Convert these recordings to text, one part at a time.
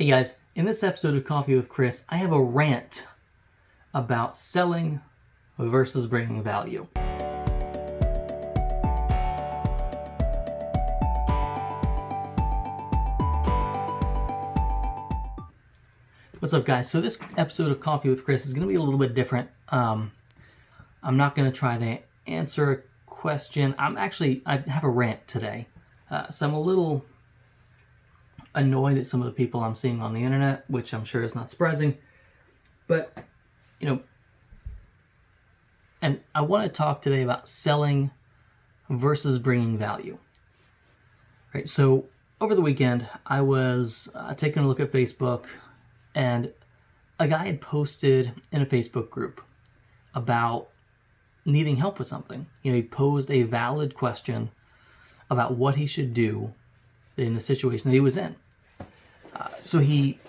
Hey guys, in this episode of Coffee with Chris, I have a rant about selling versus bringing value. What's up guys? So this episode of Coffee with Chris is going to be a little bit different. I'm not going to try to answer a question. I have a rant today. So I'm a little annoyed at some of the people I'm seeing on the internet, which I'm sure is not surprising. But, and I want to talk today about selling versus bringing value. Right. So over the weekend, I was taking a look at Facebook, and a guy had posted in a Facebook group about needing help with something. He posed a valid question about what he should do in the situation that he was in. So he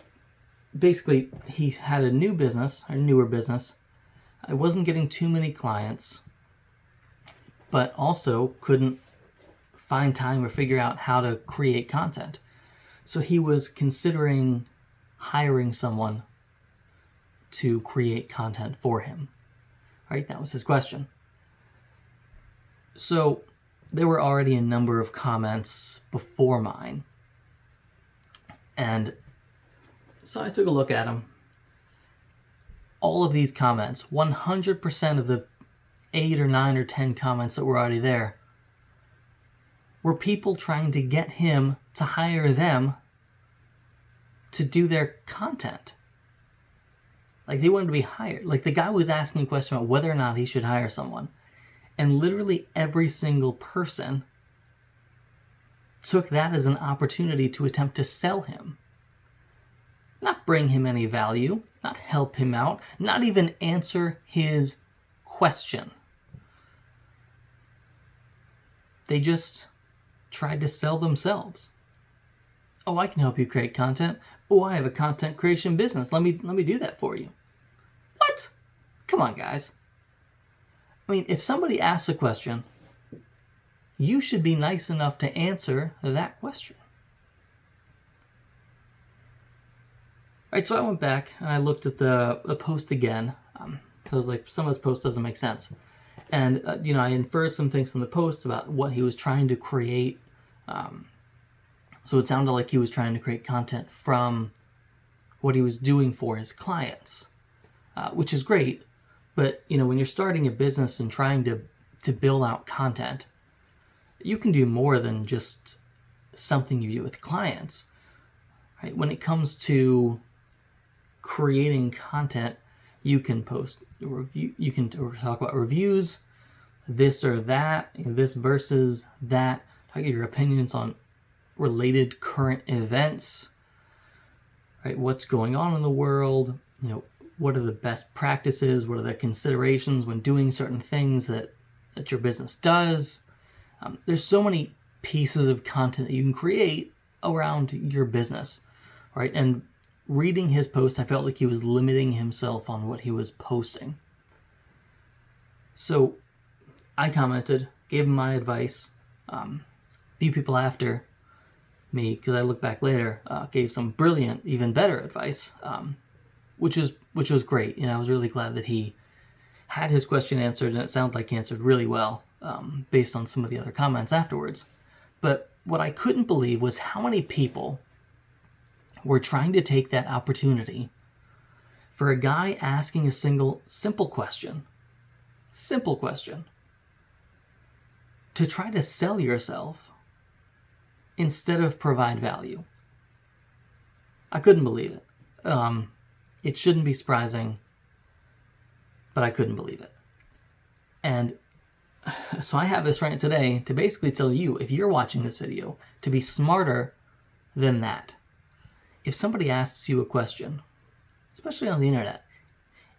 had a newer business. I wasn't getting too many clients, but also couldn't find time or figure out how to create content. So he was considering hiring someone to create content for him. Right? That was his question. So there were already a number of comments before mine. And so I took a look at them. All of these comments, 100% of the 8 or 9 or 10 comments that were already there, were people trying to get him to hire them to do their content. Like, they wanted to be hired. Like, the guy was asking a question about whether or not he should hire someone. And literally every single person took that as an opportunity to attempt to sell him. Not bring him any value, not help him out, not even answer his question. They just tried to sell themselves. Oh, I can help you create content. Oh, I have a content creation business. Let me do that for you. What? Come on, guys. I mean, if somebody asks a question, you should be nice enough to answer that question. All right, so I went back and I looked at the post again. I was like, some of this post doesn't make sense. And, I inferred some things from the post about what he was trying to create. So it sounded like he was trying to create content from what he was doing for his clients, which is great. But, when you're starting a business and trying to build out content, you can do more than just something you do with clients. Right? When it comes to creating content, you can post a review, you can talk about reviews, this or that, this versus that, talk about your opinions on related current events, right? What's going on in the world, what are the best practices, what are the considerations when doing certain things that your business does. There's so many pieces of content that you can create around your business, right? And reading his post, I felt like he was limiting himself on what he was posting. So I commented, gave him my advice. A few people after me, because I look back later, gave some brilliant, even better advice, which was great. I was really glad that he had his question answered, and it sounded like he answered really well, based on some of the other comments afterwards. But what I couldn't believe was how many people were trying to take that opportunity for a guy asking a simple question, to try to sell yourself instead of provide value. I couldn't believe it. It shouldn't be surprising, but I couldn't believe it. And so I have this rant today to basically tell you, if you're watching this video, to be smarter than that. If somebody asks you a question, especially on the internet,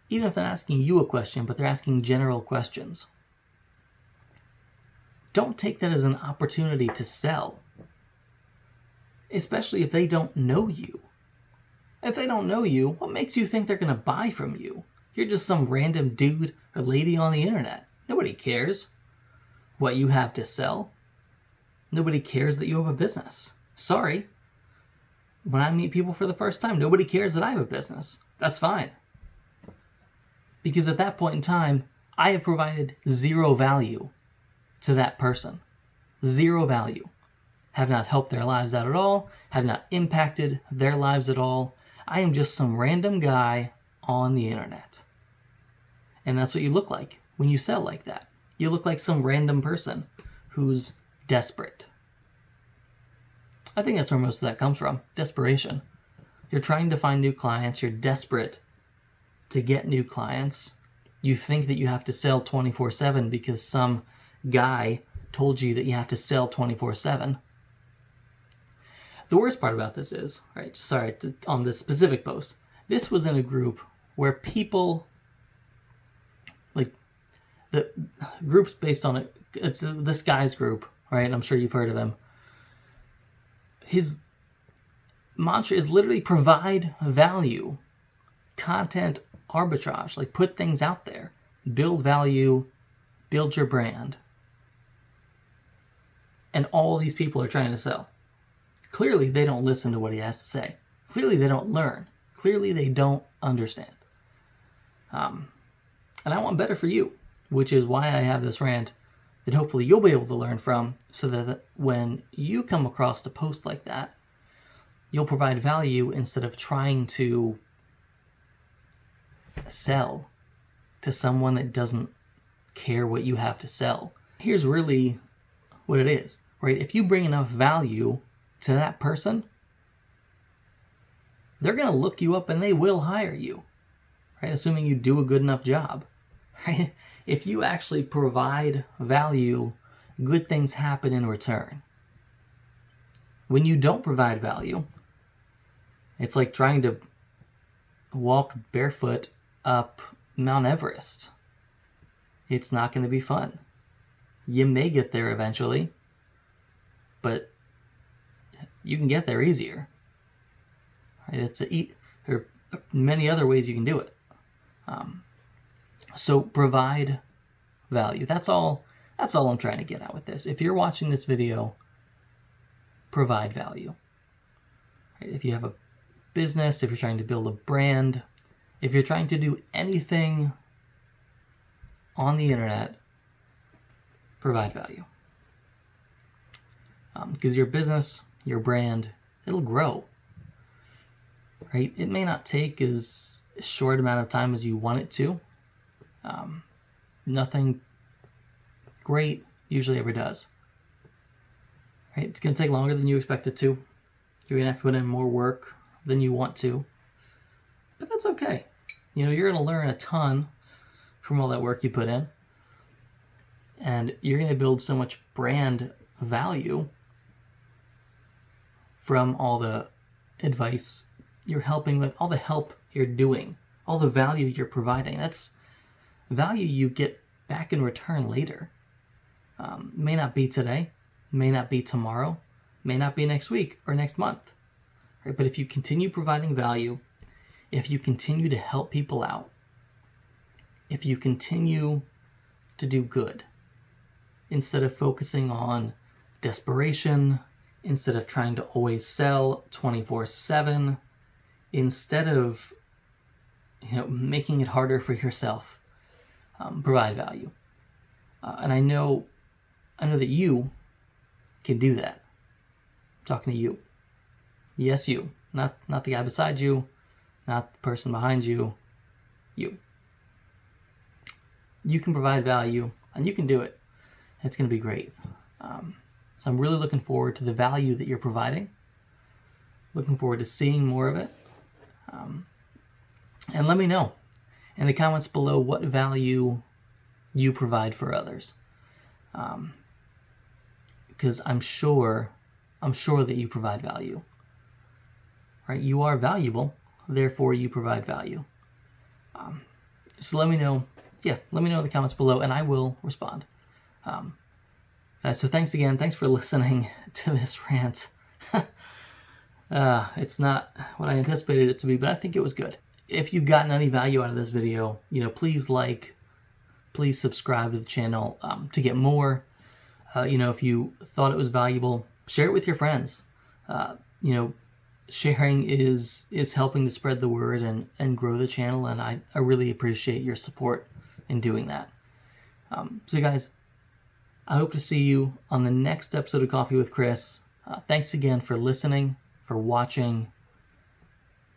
even if they're not asking you a question, but they're asking general questions, don't take that as an opportunity to sell, especially if they don't know you. If they don't know you, what makes you think they're going to buy from you? You're just some random dude or lady on the internet. Nobody cares what you have to sell. Nobody cares that you have a business. Sorry. When I meet people for the first time, nobody cares that I have a business. That's fine. Because at that point in time, I have provided zero value to that person. Zero value. Have not helped their lives out at all, have not impacted their lives at all. I am just some random guy on the internet. And that's what you look like when you sell like that. You look like some random person who's desperate. I think that's where most of that comes from, desperation. You're trying to find new clients, you're desperate to get new clients. You think that you have to sell 24/7 because some guy told you that you have to sell 24/7. The worst part about this is, right, on this specific post, this was in a group where people, like, the group's based on it's this guy's group, right? I'm sure you've heard of him. His mantra is literally provide value, content arbitrage, like put things out there, build value, build your brand. And all these people are trying to sell. Clearly, they don't listen to what he has to say. Clearly, they don't learn. Clearly, they don't understand. And I want better for you, which is why I have this rant that hopefully you'll be able to learn from, so that when you come across a post like that, you'll provide value instead of trying to sell to someone that doesn't care what you have to sell. Here's really what it is, right? If you bring enough value to that person, they're going to look you up and they will hire you, right? Assuming you do a good enough job, right? If you actually provide value, good things happen in return. When you don't provide value, it's like trying to walk barefoot up Mount Everest. It's not going to be fun. You may get there eventually, but you can get there easier. Right? There are many other ways you can do it. So provide value. That's all I'm trying to get at with this. If you're watching this video, provide value. Right? If you have a business, if you're trying to build a brand, if you're trying to do anything on the internet, provide value. Because your business, your brand, it'll grow. Right? It may not take as short amount of time as you want it to. Nothing great usually ever does. Right? It's going to take longer than you expect it to. You're going to have to put in more work than you want to. But that's okay. You're going to learn a ton from all that work you put in. And you're going to build so much brand value from all the advice you're helping with, all the help you're doing, all the value you're providing. That's value you get back in return later. May not be today, may not be tomorrow, may not be next week or next month. Right? But if you continue providing value, if you continue to help people out, if you continue to do good, instead of focusing on desperation, instead of trying to always sell 24/7, instead of making it harder for yourself, provide value. And I know that you can do that. I'm talking to you. Yes, you. Not the guy beside you, not the person behind you. You. You can provide value, and you can do it. It's going to be great. So I'm really looking forward to the value that you're providing. Looking forward to seeing more of it. And let me know in the comments below what value you provide for others. Because I'm sure that you provide value. Right? You are valuable, therefore you provide value. So let me know. Yeah, let me know in the comments below, and I will respond. So thanks again. Thanks for listening to this rant. It's not what I anticipated it to be, but I think it was good. If you've gotten any value out of this video, please subscribe to the channel to get more. If you thought it was valuable, share it with your friends. sharing is helping to spread the word and grow the channel, and I really appreciate your support in doing that. So guys, I hope to see you on the next episode of Coffee with Chris. Thanks again for listening, for watching,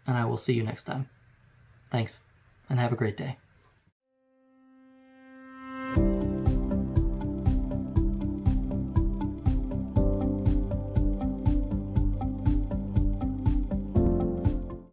and I will see you next time. Thanks, and have a great day.